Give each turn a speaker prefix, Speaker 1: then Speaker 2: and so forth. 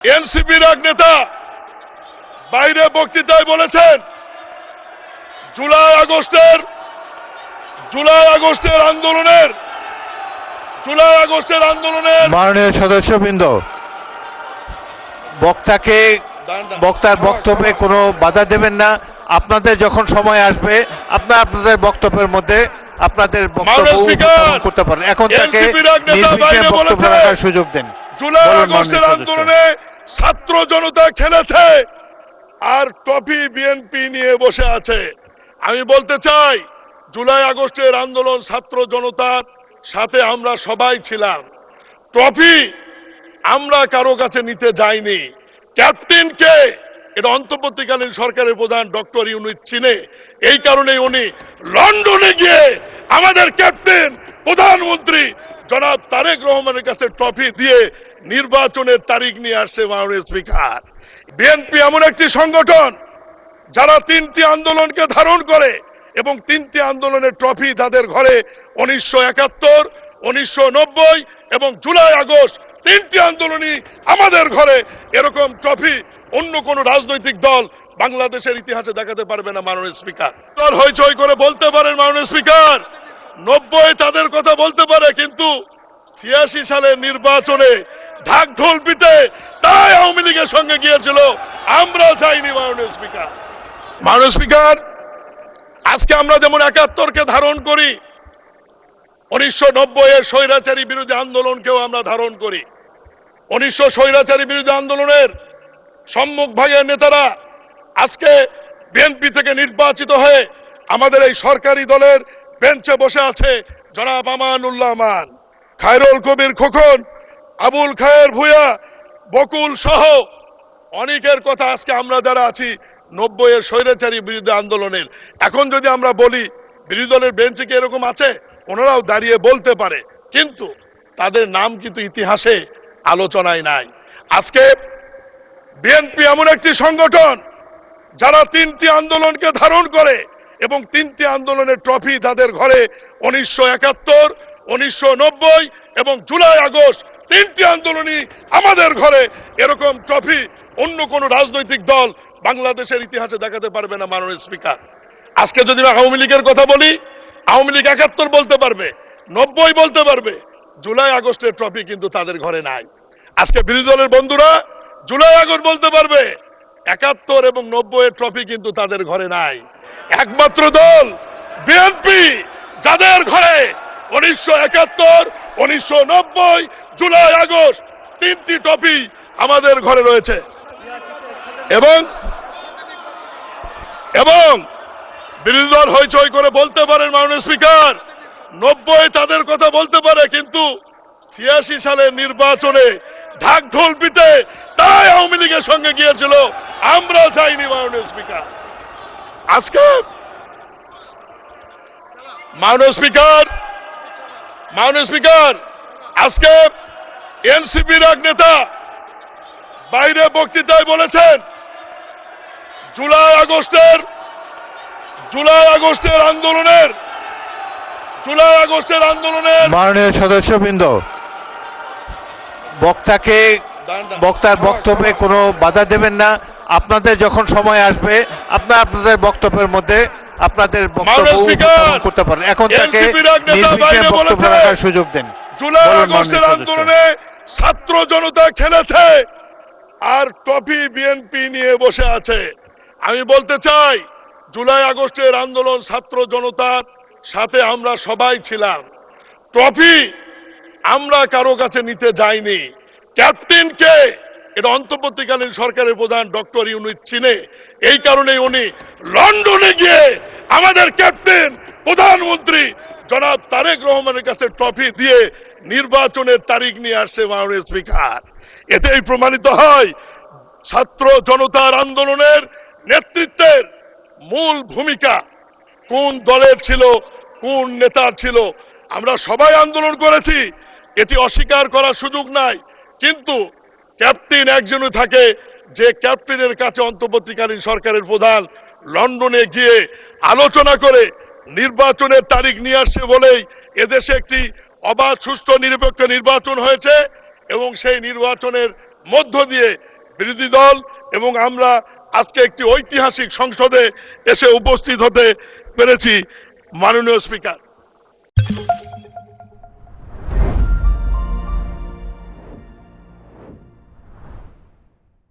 Speaker 1: এনসিপির এক নেতা বাইরে বক্তৃতায় বলেছেন জুলাই আগস্টের আন্দোলনের
Speaker 2: মাননীয় সদস্যবৃন্দ, বক্তার বক্তব্যে কোনো বাধা দেবেন না। আপনাদের যখন সময় আসবে আপনাদের বক্তব্যের মধ্যে আপনাদের বক্তব্য উপস্থাপন করতে পারেন। এখন তাকে নির্বিঘ্নে বক্তব্য রাখার সুযোগ দেন।
Speaker 1: জুলাই আগস্টের আন্দোলনে ছাত্র জনতা খেলেছে আর ট্রফি বিএনপি নিয়ে বসে আছে। আমি বলতে চাই, জুলাই আগস্টের আন্দোলন ছাত্র জনতার সাথে আমরা সবাই ছিলাম। ট্রফি আমরা কারো কাছে নিতে যাইনি। ক্যাপ্টেনকে এটা অন্তর্বর্তীকালীন সরকারের প্রধান ডক্টর ইউনূস চিনে, এই কারণে উনি লন্ডনে গিয়ে আমাদের ক্যাপ্টেন প্রধানমন্ত্রী জনাব তারেক রহমানের কাছে ট্রফি দিয়ে নির্বাচনের তারিখ নিয়ে আসছে। মাননীয় স্পিকার, বিএনপি এমন একটি সংগঠন যারা 3টি আন্দোলনকে ধারণ করে এবং 3টি আন্দোলনের ট্রফি তাদের ঘরে 1971, 1990 এবং জুলাই আগস্ট 3টি আন্দোলনই আমাদের ঘরে। এরকম ট্রফি অন্য কোন রাজনৈতিক দল বাংলাদেশের ইতিহাসে দেখাতে পারবে না। মাননীয় স্পিকার, দল হইচই করে বলতে পারেন মাননীয় স্পিকার 90 তাদের কথা বলতে পারে, কিন্তু 86 সালের নির্বাচনে ঢাক ঢোল পিটে তাই আওয়ামী লীগের সঙ্গে গিয়েছিল, আমরা যাইনি। মাননীয় স্পিকার, আজকে আমরা যেমন 71কে ধারণ করি, 1990 এর স্বৈরাচারী বিরোধী আন্দোলনকেও আমরা ধারণ করি। 1900 স্বৈরাচারী বিরোধী আন্দোলনের সম্মুখ ভাগের নেতারা আজকে বিএনপি থেকে নির্বাচিত হয়ে আমাদের এই সরকারি দলের বেঞ্চে বসে আছে। জনাব আমানুল্লাহ আমান, খায়রুল কবির খোকন, আবুল খায়ের ভূঁইয়া, বকুল সহ অনেকের কথা আজকে আমরা যারা আছি 90 এর স্বৈরাচারী বিরোধী আন্দোলনের, এখন যদি আমরা বলি বিরোধী দলের বেঞ্চে কি এরকম আছে, ওনারাও দাঁড়িয়ে বলতে পারে, কিন্তু তাদের নাম কিন্তু ইতিহাসে আলোচনায় নাই। আজকে বিএনপি এমন একটি সংগঠন যারা 3টি আন্দোলনকে ধারণ করে এবং 3টি আন্দোলনের ট্রফি তাদের ঘরে 1971, 1990 এবং জুলাই আগস্ট 3টি আন্দোলনই আমাদের ঘরে। এরকম ট্রফি অন্য কোন রাজনৈতিক দল বাংলাদেশের ইতিহাসে দেখাতে পারবে না। মাননীয় স্পিকার, আজকে যদি আওয়ামী লীগের কথা বলি, আওয়ামী লীগ 71 বলতে পারবে, 90 বলতে পারবে, জুলাই আগস্টের ট্রফি কিন্তু তাদের ঘরে নাই। আজকে বিরোধী দলের বন্ধুরা জুলাই আগস্ট বলতে পারবে, 71 এবং 90 এর ট্রফি কিন্তু তাদের ঘরে নাই। একমাত্র দল বিএনপি যাদের ঘরে 1971, 1990, জুলাই আগস্ট 3টি ট্রফি আমাদের ঘরে রয়েছে। এবং বিরোধী দল হইচই করে বলতে পারেন মাননীয় স্পিকার 90 তাদের কথা বলতে পারে, কিন্তু 86 সালের নির্বাচনে ঢাক ঢোল পিটে তাই আওয়ামী লীগের সঙ্গে গিয়েছিল, আমরা যাইনি। মাননীয় স্পিকার, আজকে মাননীয় স্পিকার আজকে এনসিপির এক নেতা বাইরে বক্তৃতায় বলেছেন জুলাই আগস্টের আন্দোলনের
Speaker 2: মাননীয় সদস্যবৃন্দ, বক্তার বক্তব্যে কোনো বাধা দেবেন না। আপনাদের যখন সময় আসবে আপনাদের বক্তব্যের মধ্যে আপনাদের বক্তব্য উপস্থাপন করতে পারেন। এখন তাকে নির্বিঘ্নে বক্তব্য রাখার সুযোগ দেন।
Speaker 1: জুলাই আগস্টের আন্দোলনে ছাত্র জনতা খেলেছে আর ট্রফি বিএনপি নিয়ে বসে আছে। আমি বলতে চাই, জুলাই আগস্টের আন্দোলন ছাত্র জনতার সাথে আমরা সবাই ছিলাম। ট্রফি আমরা কারো কাছে নিতে যাইনি। ক্যাপ্টেনকে এটা অন্তর্বর্তীকালীন সরকারের প্রধান ডক্টর ইউনূস চিনে, এই কারণে উনি লন্ডনে গিয়ে আমাদের ক্যাপ্টেন প্রধানমন্ত্রী জনাব তারেক রহমানের কাছে ট্রফি দিয়ে নির্বাচনের তারিখ নিয়ে আসছে। মাননীয় স্পিকার, এতেই প্রমাণিত হয় ছাত্র জনতার আন্দোলনের নেতৃত্বের মূল ভূমিকা কোন দলের ছিল, কোন নেতার ছিল। আমরা সবাই আন্দোলন করেছি, এটি অস্বীকার করার সুযোগ নাই, কিন্তু ক্যাপ্টেন একজনই থাকে যে ক্যাপ্টেনের কাছে অন্তর্বর্তীকালীন সরকারের প্রধান লন্ডনে গিয়ে আলোচনা করে নির্বাচনের তারিখ নিয়ে আসছে বলেই এদেশে একটি অবাধ, সুষ্ঠু, নিরপেক্ষ নির্বাচন হয়েছে এবং সেই নির্বাচনের মধ্য দিয়ে বিরোধী দল এবং আমরা আজকে একটি ঐতিহাসিক সংসদে এসে উপস্থিত হতে পেরেছি। মাননীয় স্পিকার,